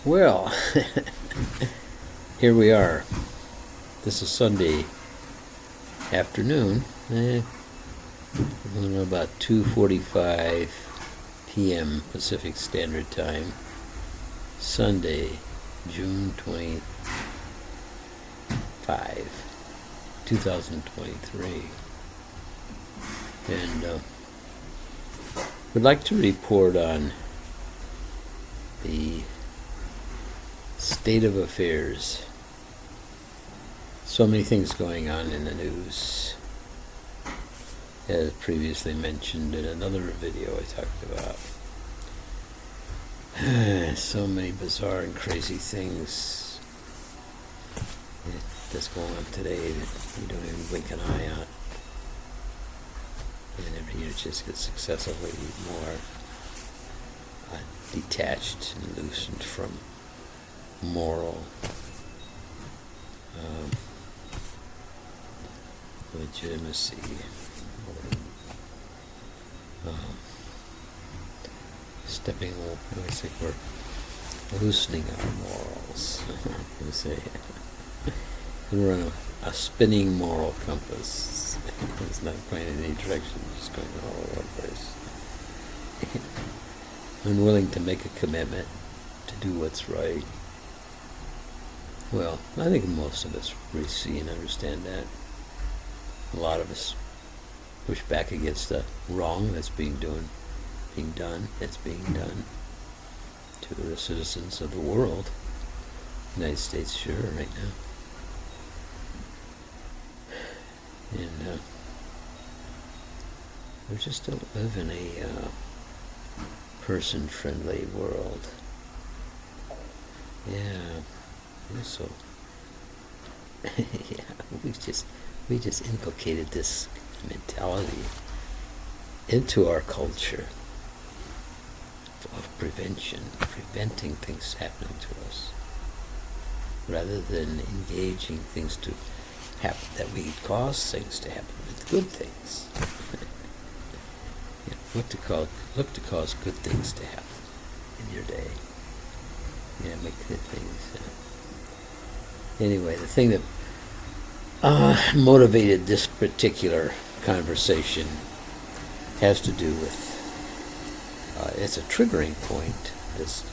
Well, here we are. This is Sunday afternoon. I don't know, about 2:45 p.m. Pacific Standard Time. Sunday, June 25, 2023. And would like to report on the state of affairs. So many things going on in the news. As previously mentioned in another video I talked about. So many bizarre and crazy things that's going on today that you don't even blink an eye on. And every year it just gets successively more detached and loosened from moral legitimacy, or stepping. I think we're loosening our morals. I say we're on a spinning moral compass. It's not going in any direction; it's just going all over the place. Unwilling to make a commitment to do what's right. Well, I think most of us really see and understand that. A lot of us push back against the wrong that's being done to the citizens of the world. United States, sure, right now. And we just don't live in a person-friendly world. Yeah. So, yeah, we just inculcated this mentality into our culture of preventing things happening to us, rather than engaging things to happen, that we cause things to happen with good things. Look to cause good things to happen in your day. Yeah, make good things. Anyway, the thing that motivated this particular conversation has to do with, it's a triggering point, this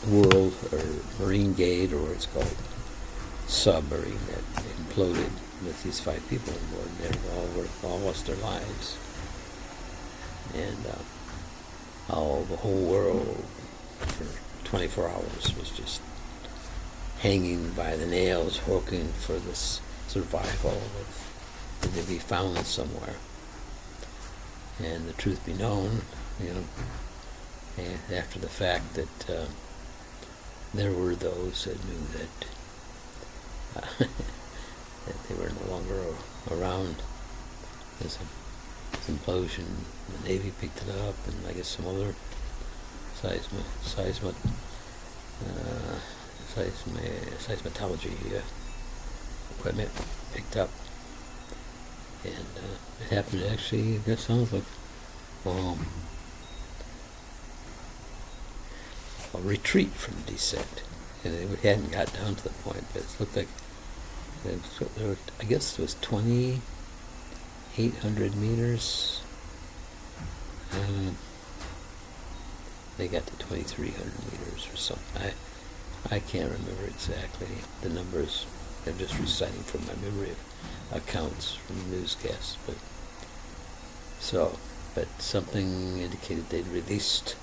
world or Marine Gate, or it's called submarine, that imploded with these 5 people on board, and they all lost their lives. And how the whole world for 24 hours was just hanging by the nails, hoping for this survival that they'd be found somewhere. And the truth be known, after the fact that there were those that knew that that they were no longer around. There's an implosion. The Navy picked it up, and I guess some other seismology equipment picked up, and it happened to actually, it sounds like a retreat from descent, and it hadn't got down to the point, but it looked like I guess it was 2,800 meters. They got to 2,300 meters or something. I can't remember exactly the numbers. I'm just reciting from my memory of accounts from newscasts. But something indicated they'd released,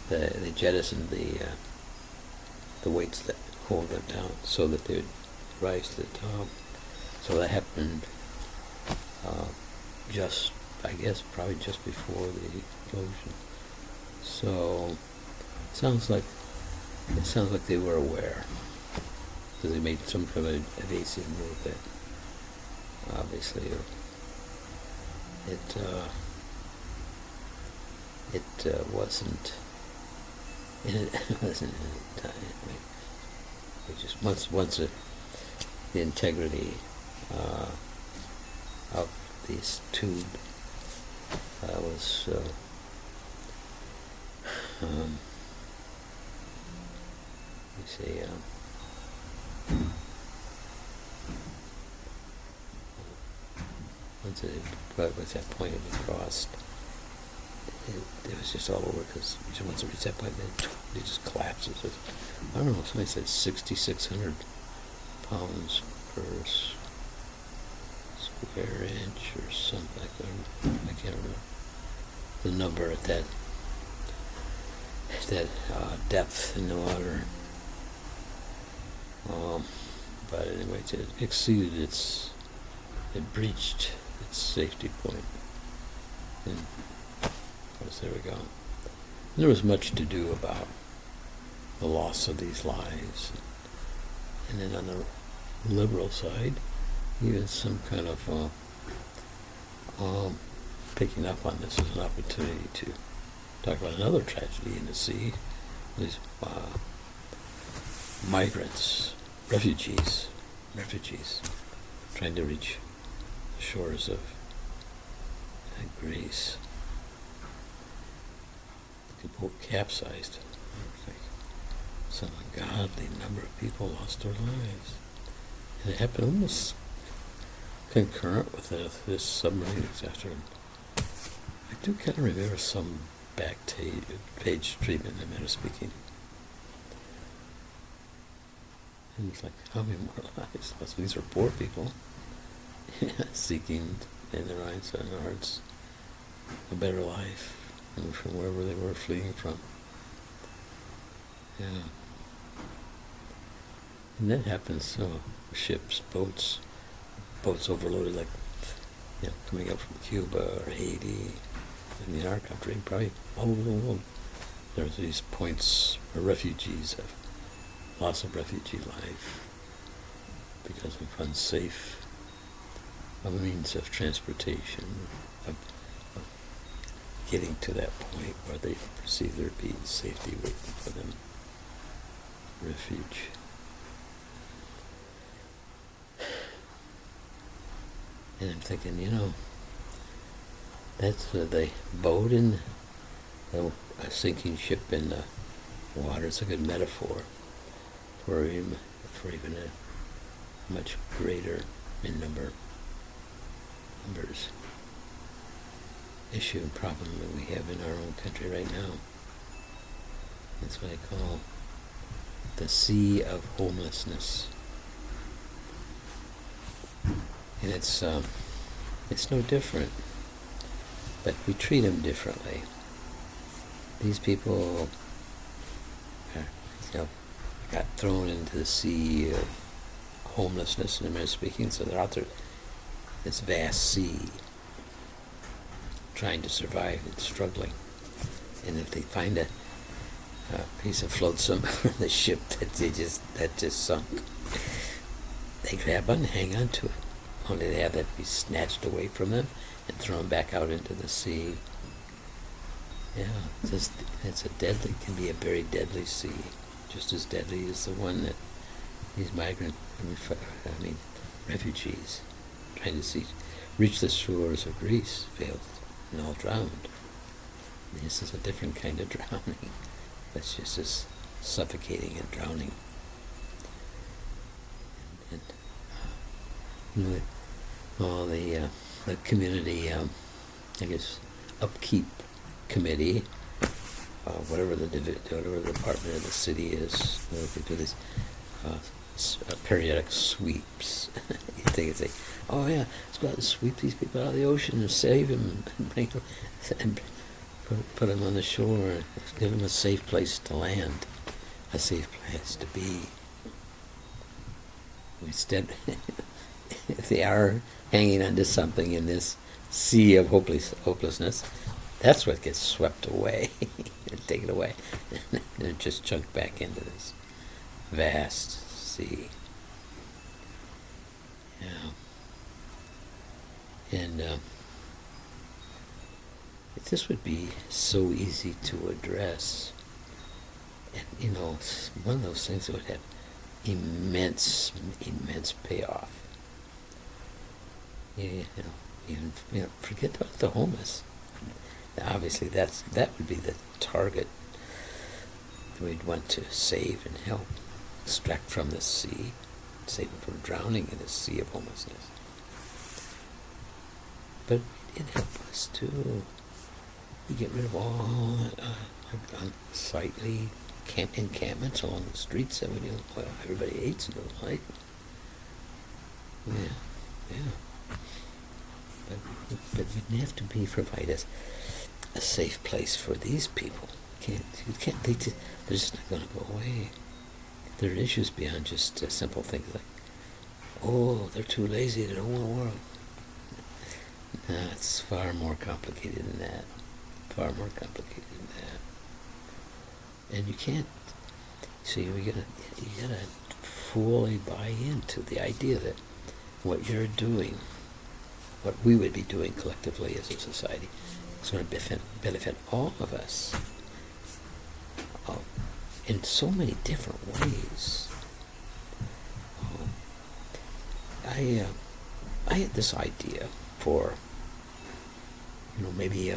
they jettisoned the weights that hold them down so that they would rise to the top. So that happened probably just before the explosion. So it sounds like they were aware, because they made some kind of evasive move that obviously it wasn't in it. It wasn't in time. It just once the integrity of this tube was You see, what was that point we crossed? It was just all over because once it reached that point, then it just collapses. I don't know. Somebody said 6,600 pounds per square inch or something. I can't remember the number at that depth in the water. But anyway, it exceeded it breached its safety point. And of course, there we go. There was much to do about the loss of these lives. And then on the liberal side, even some kind of picking up on this as an opportunity to talk about another tragedy in the sea. These migrants, refugees, trying to reach the shores of Greece. The boat capsized. Some ungodly number of people lost their lives. And it happened almost concurrent with this submarine disaster. I do kind of remember some back page treatment, in a manner of speaking. And it's like, how many more lives lost? These are poor people seeking in their eyes and hearts a better life from wherever they were fleeing from. Yeah. And that happens, ships, boats overloaded, like, coming up from Cuba or Haiti, in our country, probably all over the world. There's these points where refugees have lots of refugee life because of unsafe means of transportation, of getting to that point where they perceive there to be safety waiting for them, refuge. And I'm thinking, that's the boat in a sinking ship in the water. It's a good metaphor for even a much greater in numbers issue and problem that we have in our own country right now. That's what I call the sea of homelessness. And it's no different, but we treat them differently. These people got thrown into the sea of homelessness, in a manner of speaking, so they're out there, this vast sea, trying to survive and struggling. And if they find a piece of flotsam on the ship that just sunk, they grab on and hang on to it. Only they have that be snatched away from them and thrown back out into the sea. Yeah, can be a very deadly sea, just as deadly as the one that these refugees trying to reach the shores of Greece failed and all drowned. This is a different kind of drowning. That's just as suffocating and drowning. The community, upkeep committee, whatever the department of the city is, they do these periodic sweeps. You think it's like, oh yeah, let's go out and sweep these people out of the ocean and save them and bring them and put them on the shore, give them a safe place to land, a safe place to be. Instead, if they are hanging onto something in this sea of hopelessness, that's what gets swept away and taken away and just chunked back into this vast sea. Yeah. And this would be so easy to address. And, it's one of those things that would have immense payoff. Forget about the homeless. Now, obviously, that would be the target we'd want to save and help, extract from the sea, save them from drowning in the sea of homelessness. But it helped us too. We get rid of all unsightly encampments along the streets that everybody hates and don't like. Yeah. But we'd have to provide us a safe place for these people. They're just not going to go away. There are issues beyond just simple things like, oh, they're too lazy, they don't want to work. No, it's far more complicated than that. And you can't. See, you gotta fully buy into the idea that what you're doing, what we would be doing collectively as a society, is going to benefit all of us in so many different ways. I had this idea for, maybe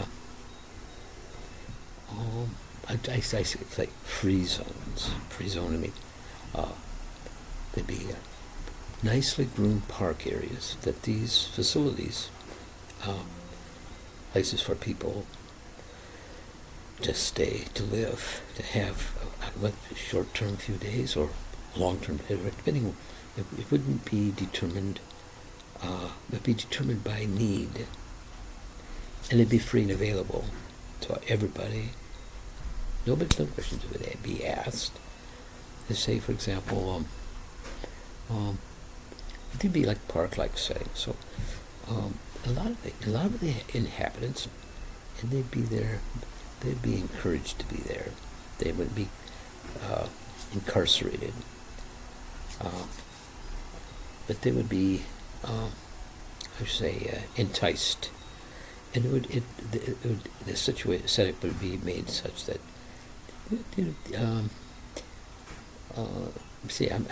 I say it's like free zones. Free zone, I mean, there'd be nicely groomed park areas that these facilities, places for people to stay, to live, to have a short-term few days or long-term, depending. It wouldn't be determined. It'd be determined by need, and it'd be free and available to everybody. No questions would be asked. Let's say, for example, it'd be like park-like setting. So, a lot of the inhabitants, and they'd be there. They'd be encouraged to be there. They wouldn't be incarcerated, but they would be, enticed, and the setup would be made such that. See, I'm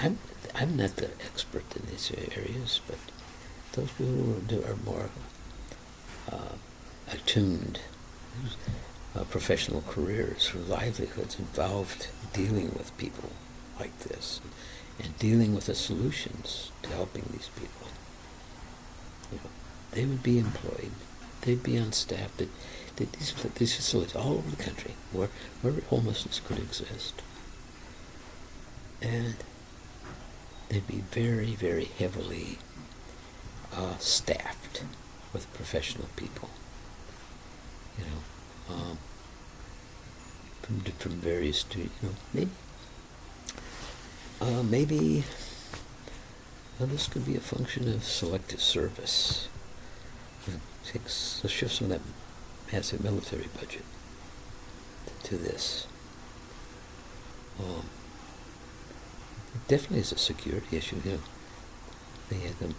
not the expert in these areas, but those people who are more attuned, professional careers, whose livelihoods involved dealing with people like this, and dealing with the solutions to helping these people. They would be employed. They'd be on staff. These facilities all over the country where homelessness could exist. And they'd be very, very heavily staffed with professional people. From various, maybe this could be a function of selective service. Let's shift some of that massive military budget to this. It definitely is a security issue. They had them.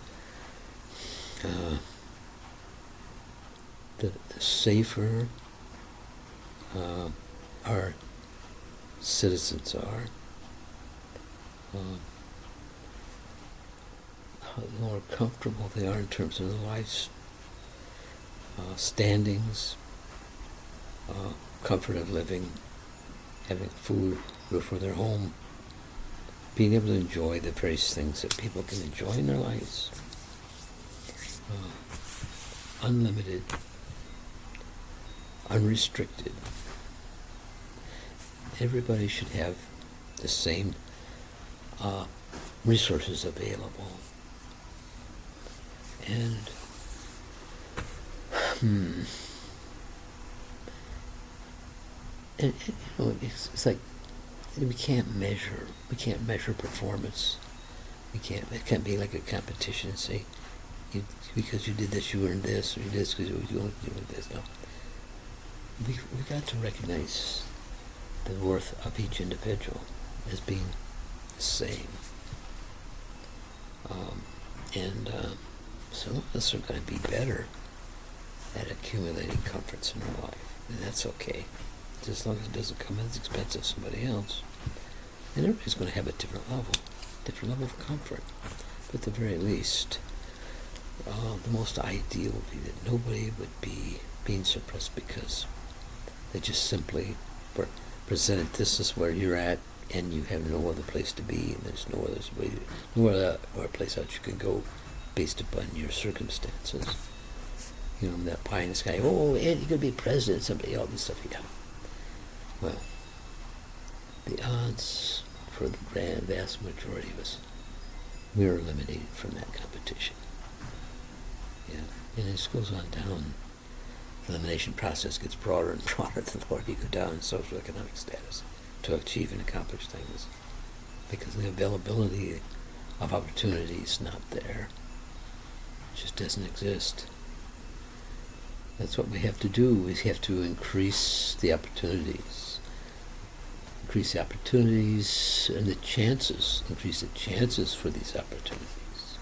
The safer our citizens are, the more comfortable they are in terms of their lives, standings, comfort of living, having food, roof over their home, being able to enjoy the various things that people can enjoy in their lives. Unlimited, unrestricted. Everybody should have the same resources available. And it's like we can't measure performance. It can't be like a competition and say, because you did this, you earned this, or you did this because you earned this. No. We got to recognize the worth of each individual as being the same. Some of us are going to be better at accumulating comforts in our life, and that's okay, just as long as it doesn't come at the expense of somebody else. And everybody's going to have a different level of comfort. But at the very least, the most ideal would be that nobody would be being suppressed because they just simply were presented this is where you're at, and you have no other place to be, and there's no other place else you can go based upon your circumstances. You know, that pie in the sky, oh, Ed, you're going to be president someday, all this stuff, yeah. Well, the odds for the vast majority of us, we are eliminated from that competition. Yeah, and it just goes on down. The elimination process gets broader and broader the lower you go down in social economic status to achieve and accomplish things, because the availability of opportunity is not there. It just doesn't exist. That's what we have to do, is we have to increase the opportunities. Increase the opportunities and the chances. Increase the chances for these opportunities.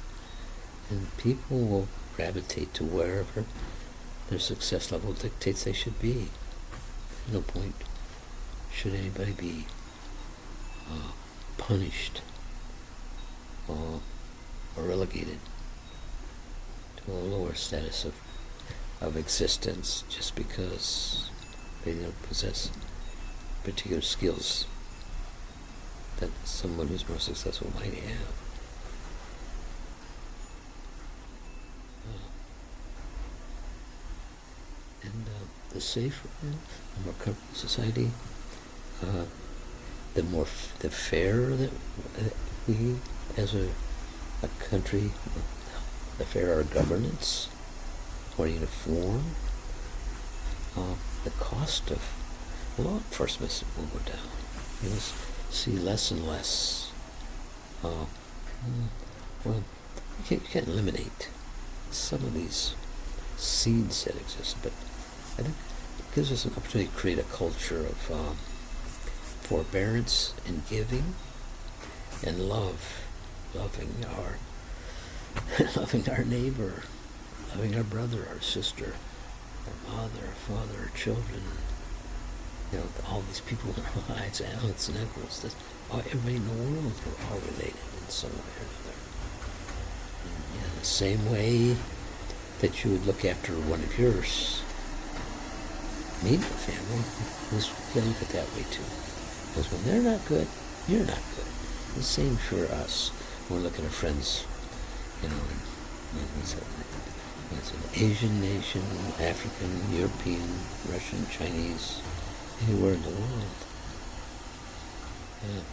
And people will gravitate to wherever their success level dictates they should be. No point should anybody be punished or relegated to a lower status of existence just because they don't possess particular skills that someone who's more successful might have. And the safer, the more comfortable society, the fairer that we, as a country, the fairer our governance, more uniform, the cost of law enforcement will go down. You'll see less and less. Well, you can't eliminate some of these seeds that exist, but I think it gives us an opportunity to create a culture of forbearance and giving and loving our neighbor, loving our brother, our sister, our mother, our father, our children. You know, all these people in our lives, aunts and uncles, everybody in the world, we're all related in some way or another. And in the same way that you would look after one of yours, immediate family, you gotta look at it that way too. Because when they're not good, you're not good. The same for us. When we look at our friends, you know, it's an Asian nation, African, European, Russian, Chinese, anywhere in the world. Yeah.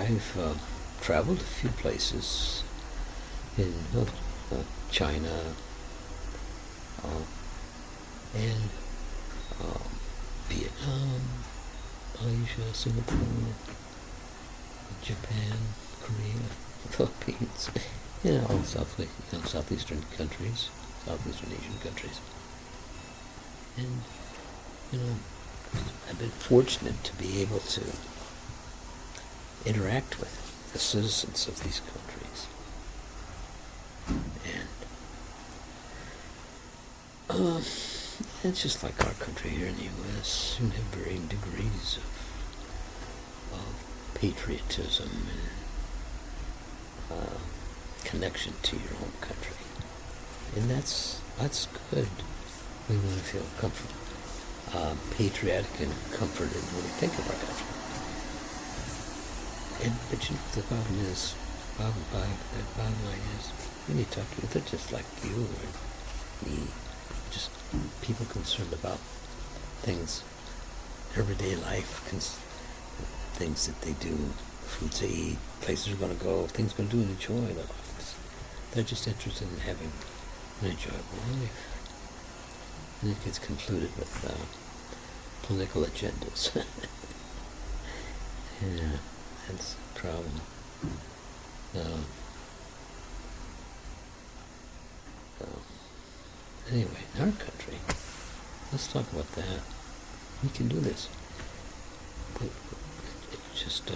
I've traveled a few places in China and Vietnam, Malaysia, Singapore, Japan, Korea, Philippines, southeastern countries, Southeastern Asian countries. And, I've been fortunate to be able to interact with the citizens of these countries. And it's just like our country here in the U.S. You have varying degrees of patriotism and connection to your home country. And that's good. We want to feel comfortable. Patriotic and comforted when we think of our country. But the bottom line is, when you talk to them, they're just like you or me, just people concerned about things, everyday life, things that they do, foods they eat, places they're going to go, things they're going to do and enjoy their lives. They're just interested in having an enjoyable life. And it gets concluded with political agendas. Yeah, that's the problem. Anyway, in our country, let's talk about that. We can do this. But it's just,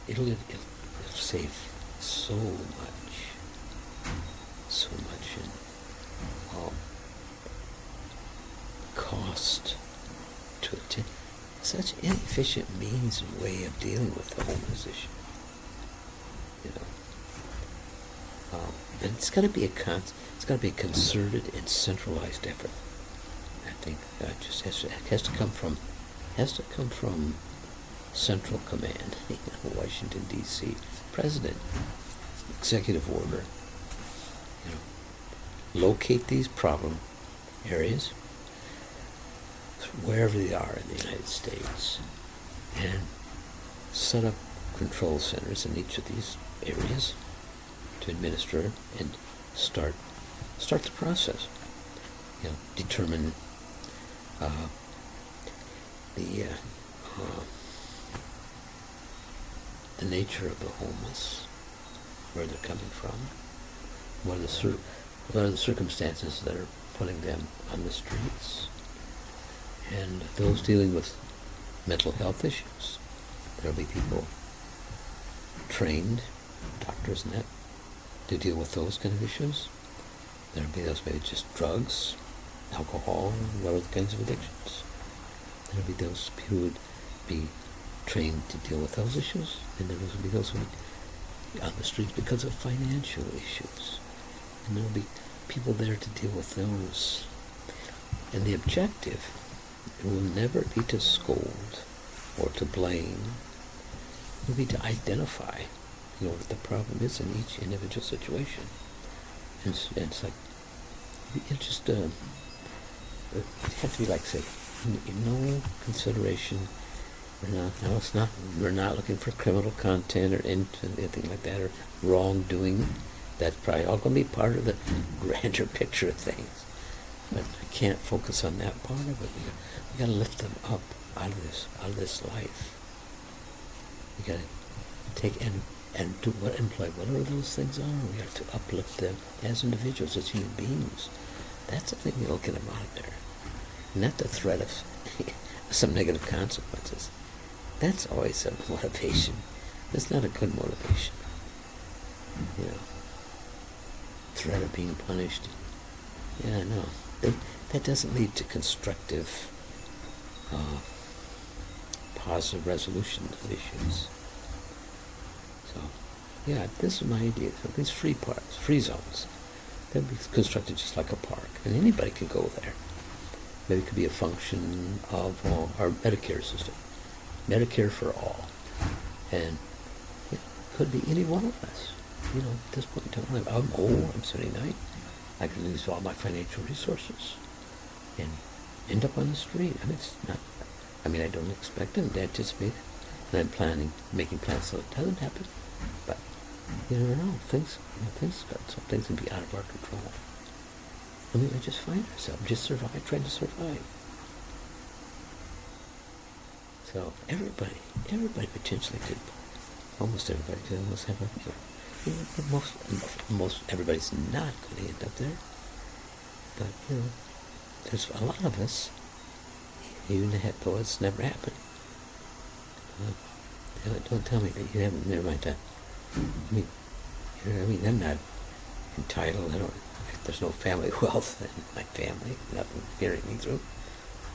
it'll save so much in cost to attend. Such inefficient means and way of dealing with the homeless issue. But it's got to be a concerted and centralized effort. think just has to come from Central Command, Washington D.C. President, executive order. Locate these problem areas wherever they are in the United States, and set up control centers in each of these areas to administer and start the process. Determine the nature of the homeless, where they're coming from, what are the circumstances that are putting them on the streets, and those dealing with mental health issues. There'll be people trained, doctors and that, to deal with those kind of issues. There'll be those maybe just drugs, alcohol, what other kinds of addictions. There'll be those who would be trained to deal with those issues, and there will be those who would be on the streets because of financial issues. And there'll be people there to deal with those. And the objective will never be to scold or to blame. It will be to identify, what the problem is in each individual situation. And it's like, it just, it has to be like, say, no consideration. We're not looking for criminal content or anything like that, or wrongdoing. That's probably all going to be part of the grander picture of things. But we can't focus on that part of it. We got to lift them up out of this life. We got to take and do whatever those things are. We have to uplift them as individuals, as human beings. That's the thing that'll get them out of there. Not the threat of some negative consequences. That's always a motivation. It's not a good motivation. Threat of being punished. Yeah, no. That doesn't lead to constructive, positive resolution of issues. So, this is my idea. So these free zones, they'll be constructed just like a park, and anybody could go there. Maybe it could be a function of our Medicare system, Medicare for all, and it could be any one of us. At this point in time, I'm old, I'm 79, I can lose all my financial resources and end up on the street. I don't expect it, I anticipate it, and I'm making plans so it doesn't happen. But you never know, things can be out of our control. We just find ourselves, trying to survive. So everybody potentially could, almost everybody could almost have most everybody's not going to end up there. But, there's a lot of us, even though it's never happened. Don't tell me that you haven't, never mind that. I'm not entitled, there's no family wealth in my family, nothing carrying me through.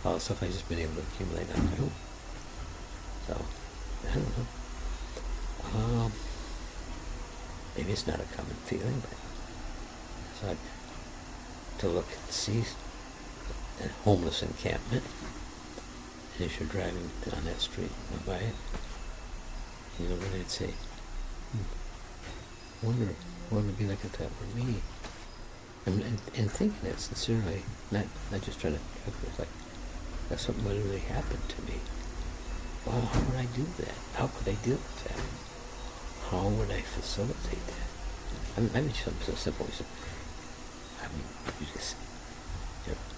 All the stuff I've just been able to accumulate on my own. So, I don't know. Maybe it's not a common feeling, but it's like to look and see a homeless encampment, and as you're driving down that street and go by it, what I'd say, wonder what it would be like if that were me. And thinking it sincerely, not just trying to joke, it's like, if something would really happen to me, well, how would I do that? How could I deal with that? How would I facilitate that? Something so simple.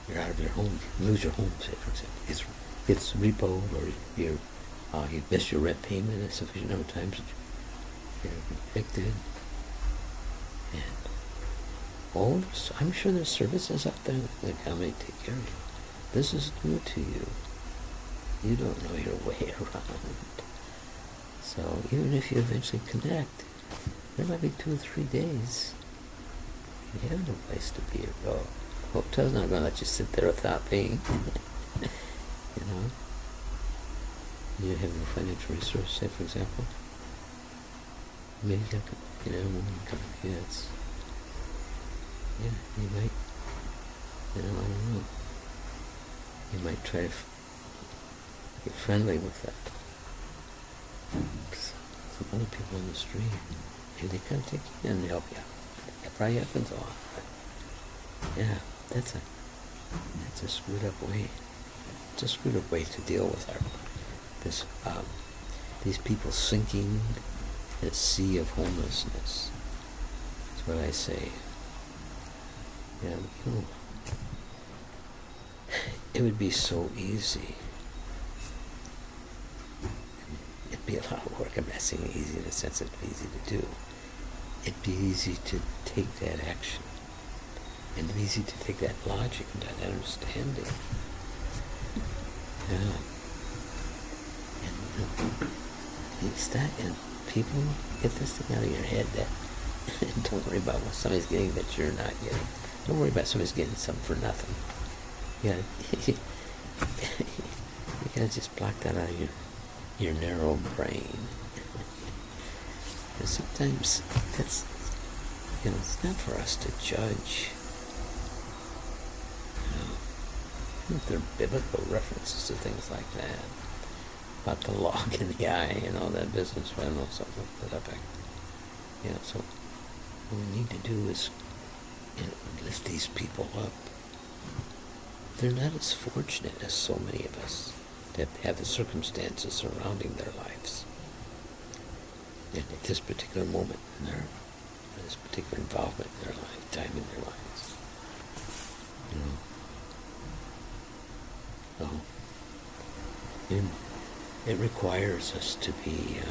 You're out of your home, you lose your home, say, for example. It's repoed, or you miss your rent payment a sufficient number of times, you're evicted. And I'm sure there's services out there that come and take care of you. This is new to you. You don't know your way around. So even if you eventually connect, there might be 2 or 3 days. You have no place to be or go. The hotel's not going to let you sit there without paying. You have no financial resource, say, for example. Maybe you got, a couple of kids. Yeah, you might. I don't know. You might try to get friendly with that. Some other people on the street, and they kind of take you in and help you out. It probably happens a lot. But yeah, that's a screwed up way. It's a screwed up way to deal with these people sinking in a sea of homelessness. That's what I say. Yeah, it would be so easy. It'd be a lot of work. I'm not saying easy in the sense that it's easy to do. It'd be easy to take that action. And it'd be easy to take that logic and that understanding. Yeah. And people get this thing out of your head that don't worry about what somebody's getting that you're not getting. Don't worry about somebody's getting something for nothing. You gotta just block that out of your narrow brain. And sometimes that's, it's not for us to judge. There are biblical references to things like that. About the log in the eye and all that business. I don't know, something to that effect. So what we need to do is lift these people up. They're not as fortunate as so many of us that have the circumstances surrounding their lives. And at this particular moment in their, this particular involvement in their life, time in their lives. It requires us to be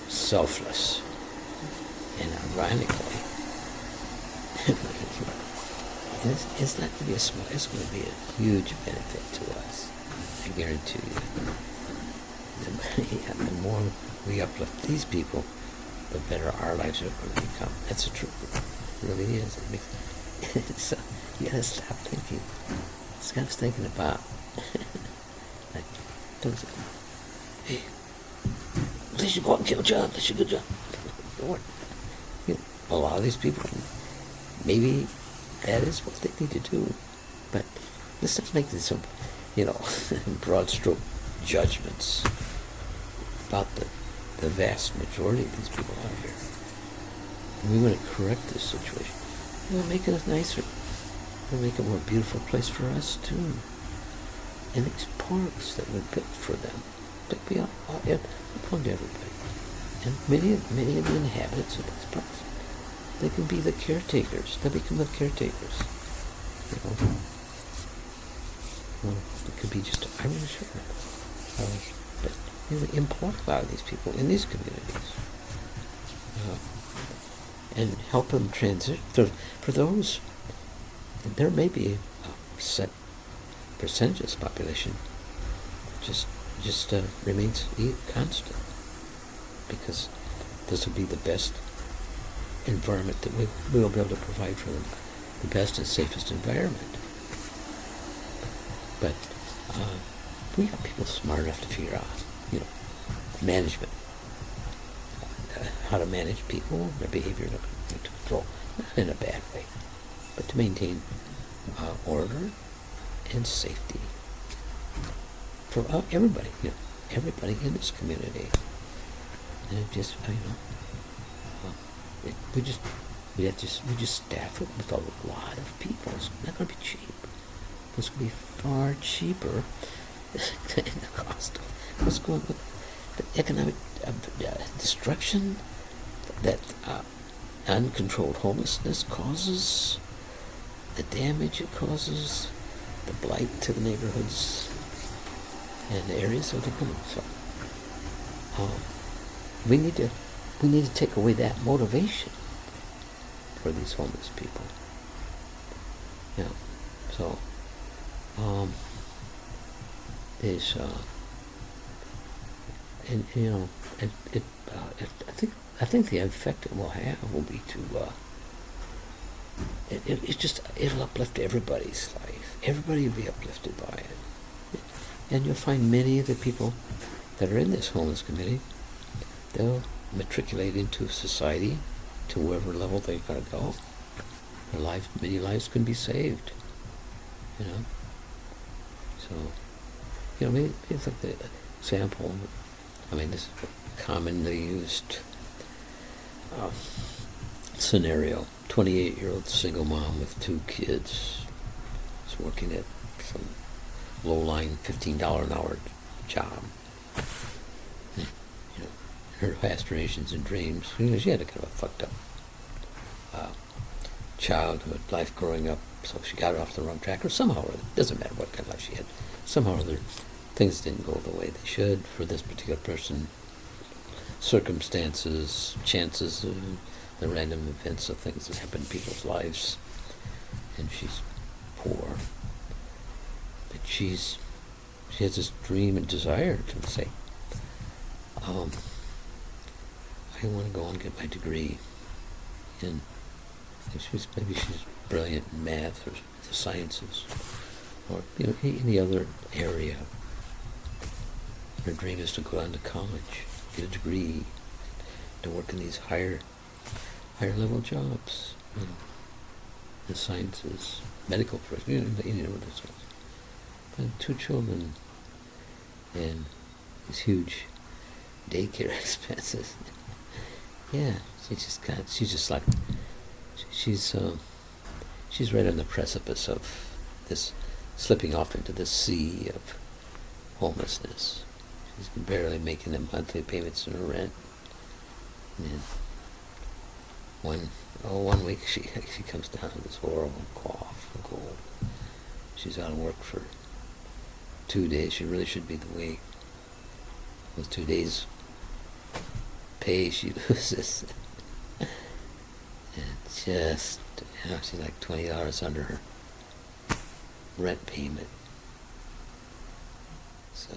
selfless. And ironically, it's not going to be it's going to be a huge benefit to us. I guarantee you. The more we uplift these people, the better our lives are going to become. That's the truth. It really is. So you got to stop thinking. Stop thinking about like, hey, they should go out and kill John. They should go John. A lot of these people, maybe that is what they need to do. But let's not make some, broad stroke judgments about the vast majority of these people out here. And we want to correct this situation. We'll make it nicer. We'll make it a more beautiful place for us too. And these parks that were built for them, they belong to everybody. And many of the inhabitants of these parks, they can be the caretakers. They become the caretakers. It could be just Irish, but we employ a lot of these people in these communities, and help them transition. For those, there may be a set percentage of this population just remains constant, because this will be the best environment that we will be able to provide for them, the best and safest environment. But we have people smart enough to figure out, management, how to manage people, their behavior to control, not in a bad way, but to maintain order and safety for everybody, everybody in this community. And it just, we just staff it with a lot of people. It's not going to be cheap. It's going to be far cheaper than the cost of what's going with the economic destruction that uncontrolled homelessness causes, the damage it causes, the blight to the neighborhoods and the areas of the community. So we need to take away that motivation for these homeless people. So there's I think the effect it will have will be it'll uplift everybody's life. Everybody will be uplifted by it. And you'll find many of the people that are in this homeless committee, they'll matriculate into society to wherever level they're going to go. Many lives can be saved. you know. So, maybe it's like the example. I mean, this is a commonly used scenario. 28-year-old single mom with 2 kids is working at some low-line $15 an hour job. Her aspirations and dreams. She had a kind of a fucked up childhood, life growing up, so she got off the wrong track, or somehow, or it doesn't matter what kind of life she had, somehow or other, things didn't go the way they should for this particular person. Circumstances, chances, the random events of things that happen in people's lives, and she's poor. But she has this dream and desire to say, I want to go and get my degree in, maybe she's brilliant in math or the sciences, or any other area. Her dream is to go on to college, get a degree, to work in these higher level jobs, the sciences, medical profession, any of those things. But 2 children and these huge daycare expenses. Yeah, she's right on the precipice of this, slipping off into the sea of homelessness. She's barely making the monthly payments in her rent. And then one week she comes down with this horrible cough and cold. She's out of work for 2 days. She really should be away. Those 2 days pay she loses. And just, she's like $20 under her rent payment. So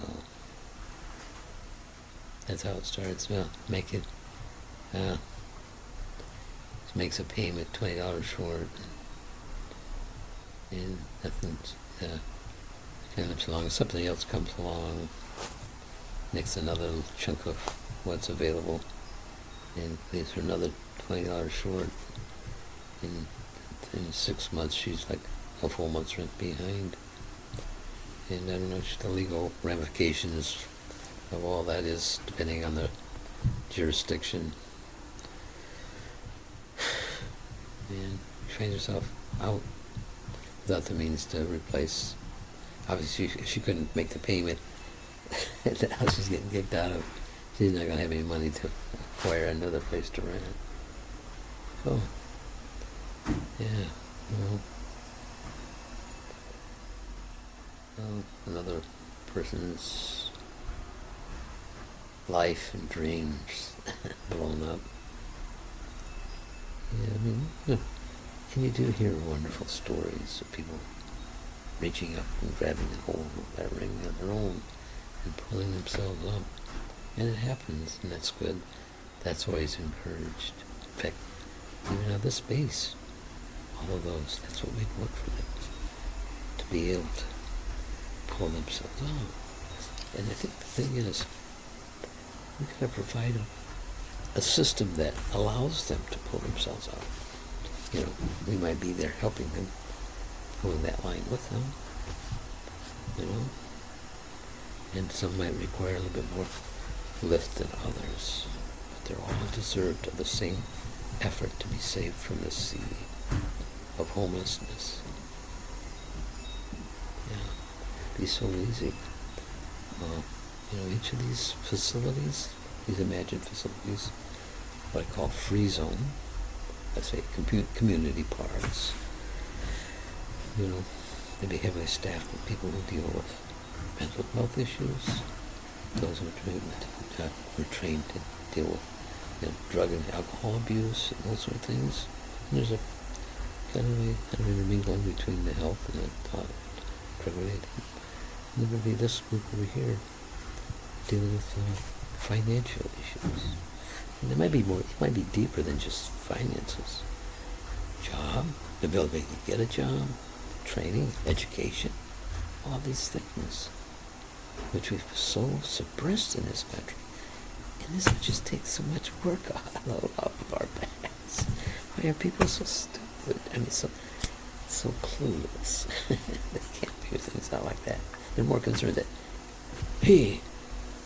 that's how it starts. Well, she makes a payment $20 short, and nothing comes along. Something else comes along, makes another chunk of what's available, and leaves her another $20 short. And in 6 months, she's like a full month's rent behind. And I don't know what the legal ramifications of all that is, depending on the jurisdiction. And she finds herself out without the means to replace. Obviously, if she couldn't make the payment at the house she's getting kicked out of, she's not going to have any money to acquire another place to rent. So, yeah, another person's life and dreams blown up. Yeah, and you do hear wonderful stories of people reaching up and grabbing a hold of that ring on their own and pulling themselves up. And it happens, and that's good. That's always encouraged. In fact, even out of this space, all of those, that's what we'd want for them, to be able to pull themselves up. And I think the thing is, we've got to provide a system that allows them to pull themselves out. We might be there helping them, pulling that line with them, and some might require a little bit more lift than others, but they're all deserved of the same effort to be saved from the sea of homelessness. Yeah, be so easy. Each of these facilities, these imagined facilities, what I call free zone, I say community parks, they be heavily staffed with people who deal with mental health issues, those who are trained to deal with drug and alcohol abuse and those sort of things. And there's a kind of intermingling between the health and the drug-related. And then there'll be this group over here dealing with financial issues. And it might be deeper than just finances. Job, the ability to get a job, training, education, all these things, which we've so suppressed in this country. And this would just take so much work off of our backs. Why are people so stupid? So so clueless. They can't figure things out like that. They're more concerned that, hey,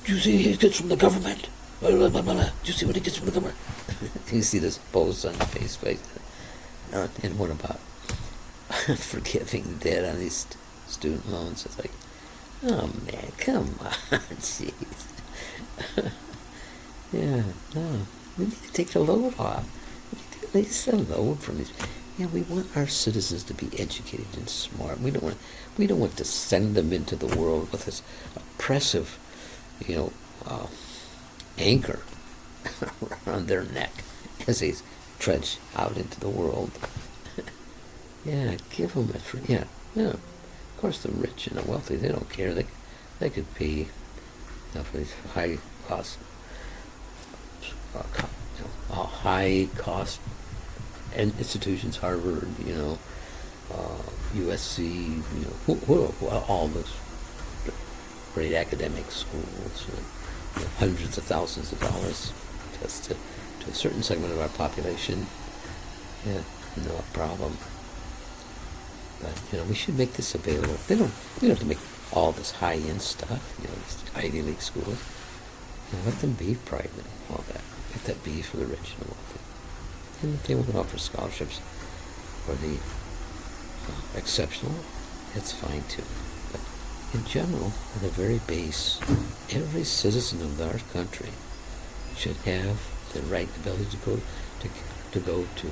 do you see he gets from the government? Blah, blah, blah, blah. Do you see what he gets from the government? You see this post on Facebook. And what about forgiving the debt on these student loans? It's like, oh man, come on, jeez. Yeah, no, we need to take the load off. We need to release the load from these. Yeah, we want our citizens to be educated and smart. We don't want to send them into the world with this oppressive, anchor around their neck as they trudge out into the world. Yeah, give them a free. Yeah. Of course, the rich and the wealthy, they don't care. They could pay for these high cost, high cost and institutions, Harvard, USC, all those great academic schools, hundreds of thousands of dollars just to a certain segment of our population. Yeah, no problem. But we should make this available. We don't have to make all this high-end stuff. These Ivy League schools. Let them be private. All that. Let that be for the rich and the wealthy. And if they want to offer scholarships for the exceptional, that's fine too. But in general, at the very base, every citizen of our country should have the right ability to go to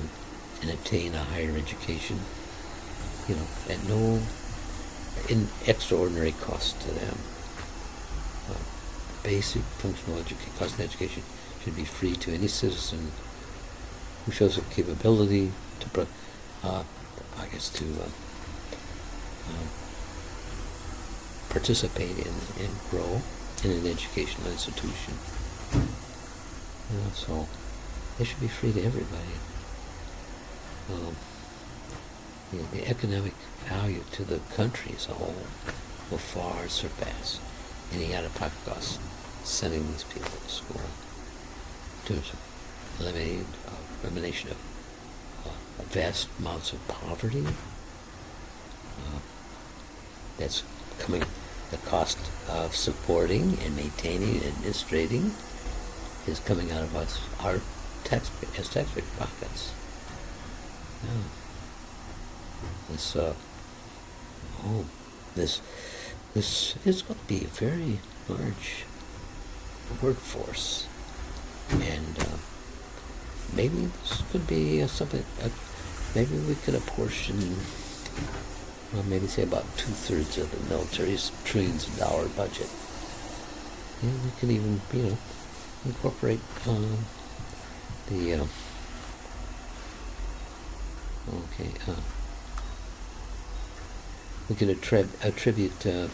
and obtain a higher education, at no extraordinary cost to them. Basic functional cost of education should be free to any citizen who shows a capability to, participate in and grow in an educational institution. So they should be free to everybody. The economic value to the country as a whole will far surpass any out-of-pocket costs sending these people to school. In terms of elimination of vast amounts of poverty, that's coming. The cost of supporting and maintaining and administrating is coming out of our taxpayer pockets. This is going to be a very large workforce, and maybe this could be something. Maybe we could apportion, maybe say about 2/3 of the military's trillions of dollar budget. And we could even, incorporate we could attribute attribute to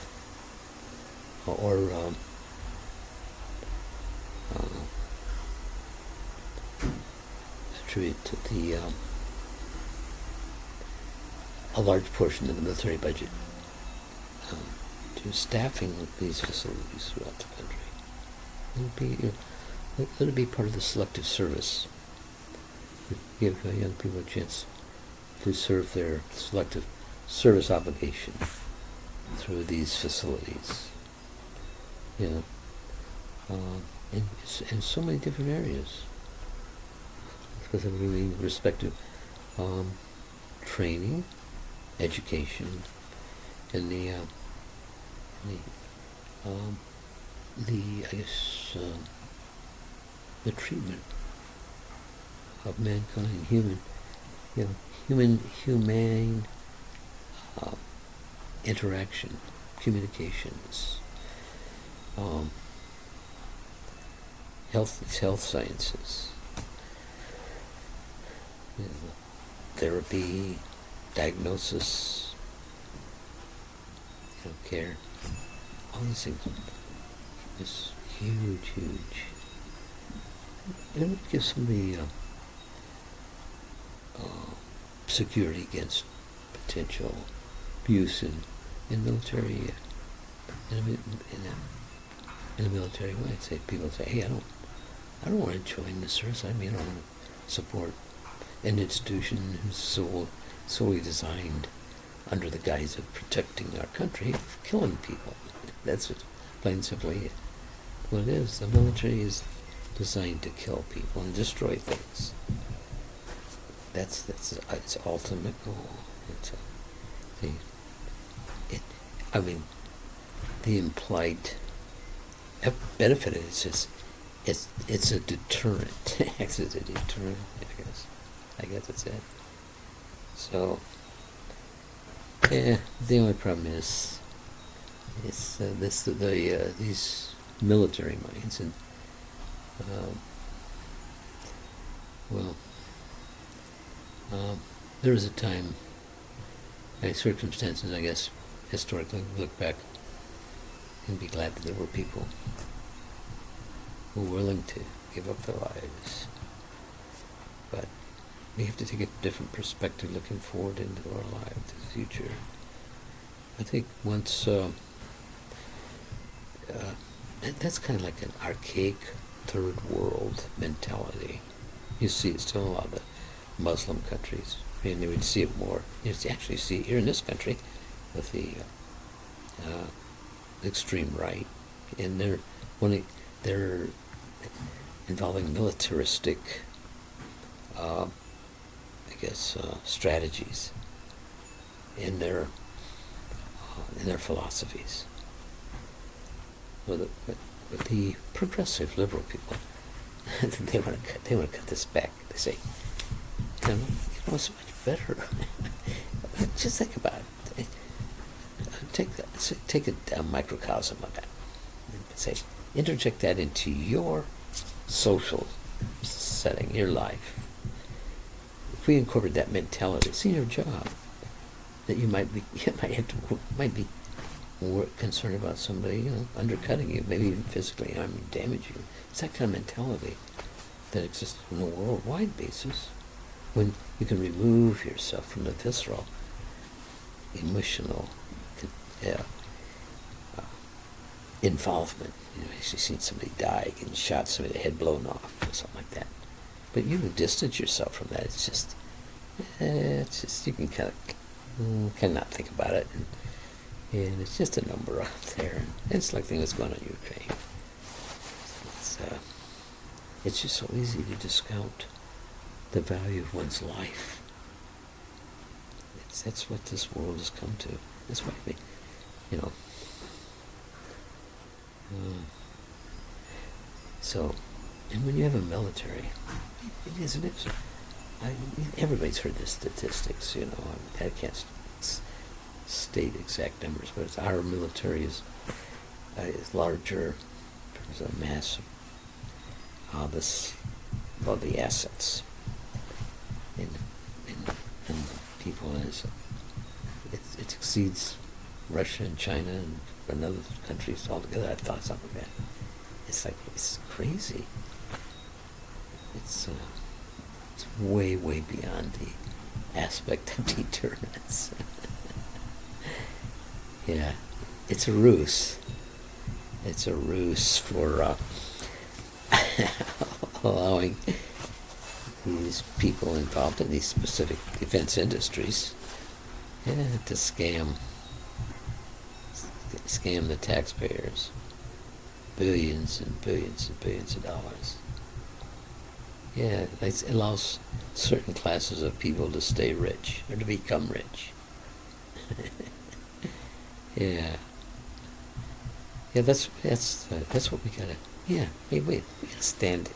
a large portion of the military budget to staffing these facilities throughout the country. Let it be part of the selective service. Give young people a chance to serve their selective service obligation through these facilities. In so many different areas, specifically with respect to training, education, and the treatment of mankind, humane interaction, communications, health sciences, therapy, diagnosis, care, all these things. It's huge. It would give somebody security against potential abuse in military in a military way. People say, hey, I don't want to join the service. I don't want to support an institution whose sole solely designed under the guise of protecting our country, of killing people. That's what, plain and simply what it is. The military is designed to kill people and destroy things. That's its ultimate goal. The implied benefit is just it's a deterrent. It acts as a deterrent, I guess that's it. So, yeah, the only problem is these military minds, and there was a time, circumstances, I guess, historically, look back and be glad that there were people who were willing to give up their lives. But we have to take a different perspective looking forward into our lives, the future. I think once, that's kind of like an archaic third world mentality. You see it still in a lot of the Muslim countries. I mean, you would see it more. You actually see it here in this country with the extreme right, and they're involving militaristic, strategies in their philosophies. But the progressive liberal people, they want to cut this back. They say, it's so much better. Just think about it. Take a microcosm of that. Say, interject that into your social setting, your life. If we incorporate that mentality, it's in your job that you might be more concerned about somebody, undercutting you, maybe even physically harming, damage you. It's that kind of mentality that exists on a worldwide basis. When you can remove yourself from the visceral, emotional involvement. You've seen somebody die, getting shot, somebody head blown off, or something like that. But you can distance yourself from that. It's just you can kind of not think about it, and it's just a number out there. And it's like things going on in Ukraine. It's just so easy to discount the value of one's life. That's what this world has come to. That's why So, and when you have a military, it is. Everybody's heard the statistics. I can't state exact numbers, but our military is larger in terms of mass. The assets and people, it exceeds Russia and China and other countries altogether. I thought something like that. It's crazy. It's way beyond the aspect of deterrence. Yeah, it's a ruse. It's a ruse for allowing these people involved in these specific defense industries, to scam the taxpayers billions and billions and billions of dollars. Yeah, it allows certain classes of people to stay rich or to become rich. Yeah, that's what we gotta. Yeah, we gotta stand.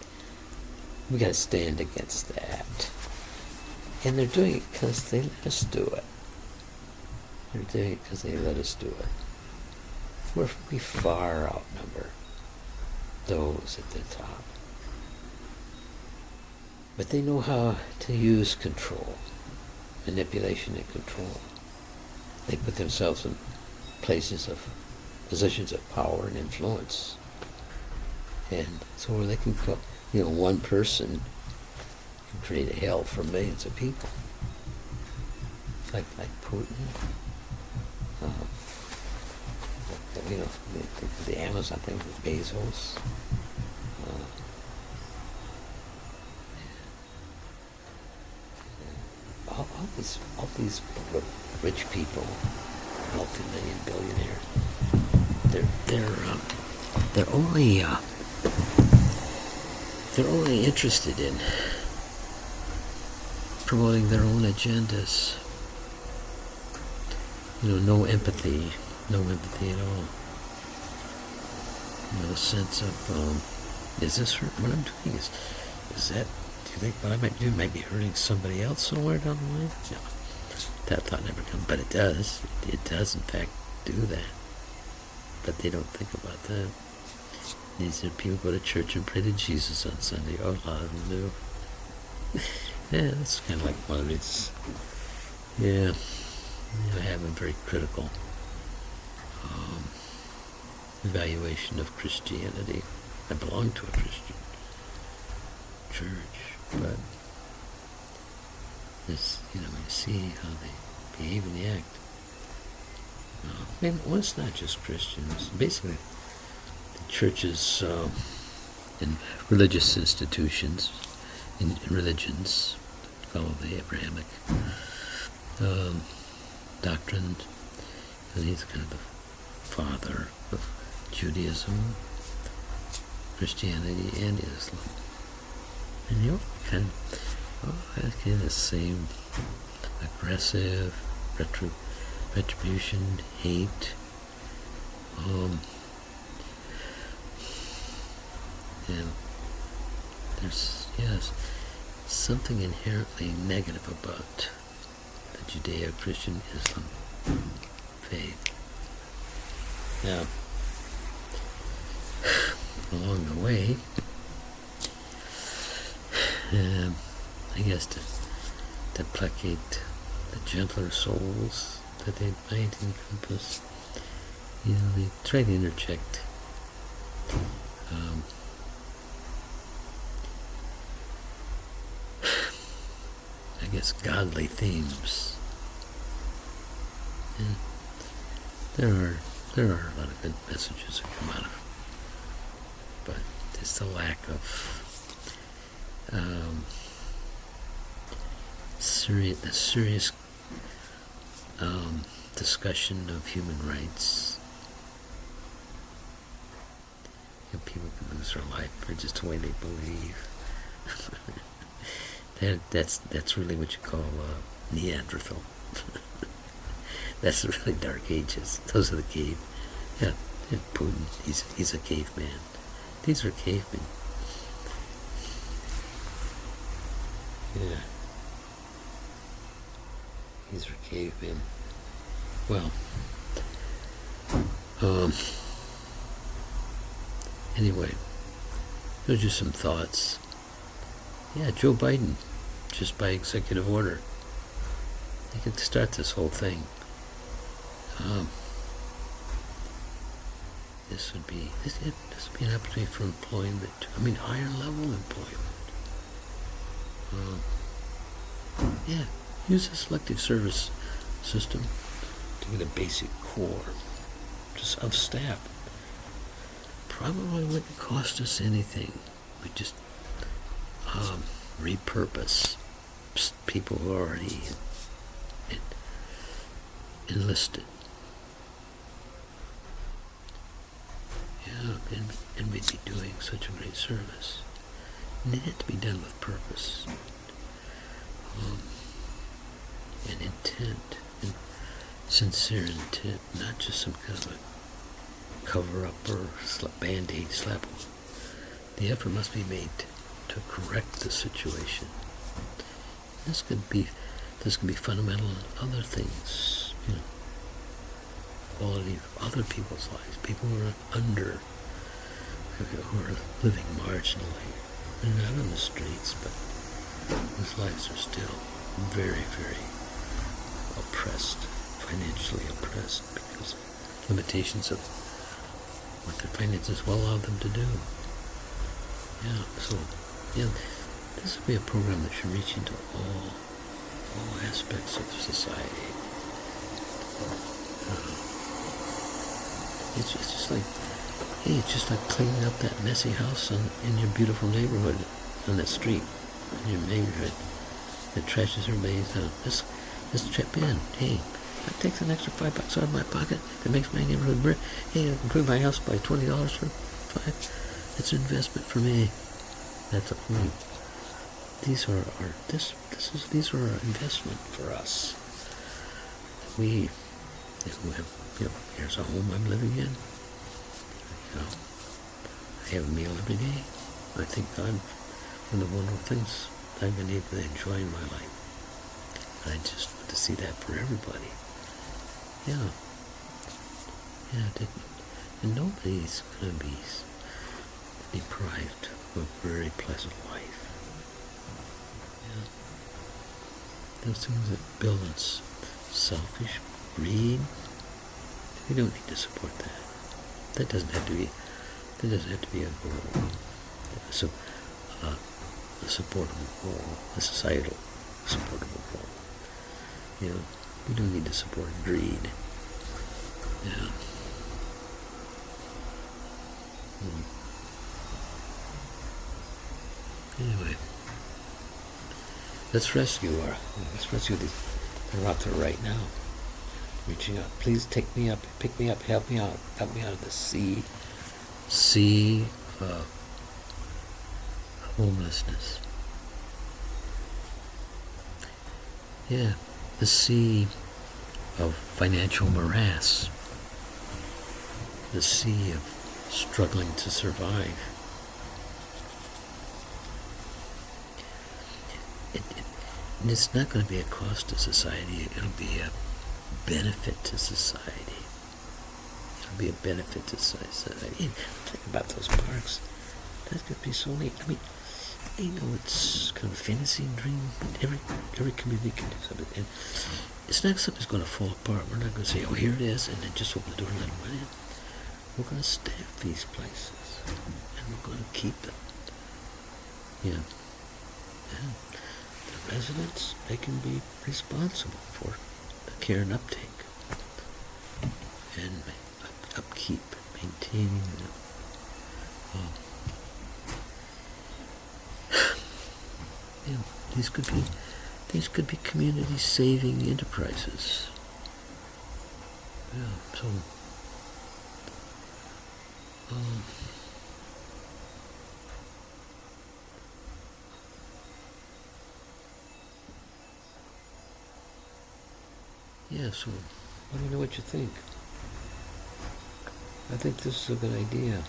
We gotta stand against that. And they're doing it because they let us do it. They're doing it because they let us do it. We far outnumber those at the top. But they know how to use control, manipulation and control. They put themselves in positions of power and influence. And so where they can go, one person can create a hell for millions of people. Like Putin. The Amazon thing with Bezos. All all these rich people, multi-million billionaires, they're only interested in promoting their own agendas. No empathy at all. No sense of, is this what I'm doing? Is that, do you think what I might do might be hurting somebody else somewhere down the line? No, that thought never comes, but it does. It does, in fact, do that. But they don't think about that. These are people who go to church and pray to Jesus on Sunday. Oh, a lot of them do. Yeah, that's kind of like one of its, I have a very critical evaluation of Christianity. I belong to a Christian church, but this, when you see how they behave and act, well, it's not just Christians. Basically, the churches and religious institutions and religions follow the Abrahamic doctrine. And he's kind of the father of Judaism, Christianity, and Islam. And kind of the same aggressive retribution, hate, and there's something inherently negative about the Judeo-Christian Islam faith. Now, along the way, I guess to placate the gentler souls that they might encompass, they try to interject I guess godly themes. And there are a lot of good messages that come out of it, but it's the lack of serious discussion of human rights. People can lose their life for just the way they believe. That's really what you call Neanderthal. That's the really dark ages. Those are the cave. Yeah, Putin. He's a caveman. These are cavemen. Yeah. These are cavemen. Well, anyway, those are just some thoughts. Yeah, Joe Biden, just by executive order, he could start this whole thing. This would be an opportunity for employment. Higher level employment. Use a selective service system to get a basic core just of staff. Probably wouldn't cost us anything. We just repurpose people who are already enlisted. And we'd be doing such a great service. And it had to be done with purpose. And intent, and sincere intent, not just some kind of a cover-up or band-aid slap. The effort must be made to correct the situation. This could be fundamental in other things, quality of other people's lives, people who are living marginally. They're not on the streets, but whose lives are still very, very oppressed, financially oppressed, because of limitations of what their finances will allow them to do. This would be a program that should reach into all aspects of society. It's just like cleaning up that messy house in your beautiful neighborhood, on that street, in your neighborhood. The trash is everybody's Just chip in. Hey, that takes an extra $5 out of my pocket. That makes my neighborhood better. Hey, I improve my house by $20 for $5. It's an investment for me. That's a point. These are our investment for us. We have, here's a home I'm living in. I have a meal every day. I thank God for the wonderful things I've been able to enjoy in my life. I just want to see that for everybody. Yeah, and nobody's going to be deprived of a very pleasant life. Those things that build us selfish, greed, we don't need to support that. That doesn't have to be a goal. So, a supportable goal, a societal supportable goal. We don't need to support greed. Anyway, let's rescue these. They're out there right now, reaching out. Please take me up, pick me up, help me out of the sea of homelessness. Yeah, the sea of financial morass, the sea of struggling to survive. And it's not going to be a cost to society. It'll be a benefit to society. It'll be a benefit to society. Think about those parks. That's going to be so neat. I know it's kind of a fantasy and dream, but every community can do something. And it's not something that's going to fall apart. We're not going to say, oh, here it is, and then just open the door and let them run in. We're going to staff these places, and we're going to keep them. Yeah. The residents, they can be responsible for the care and uptake and upkeep, maintaining them. These could be community-saving enterprises. So. So let me know what you think. I think this is a good idea.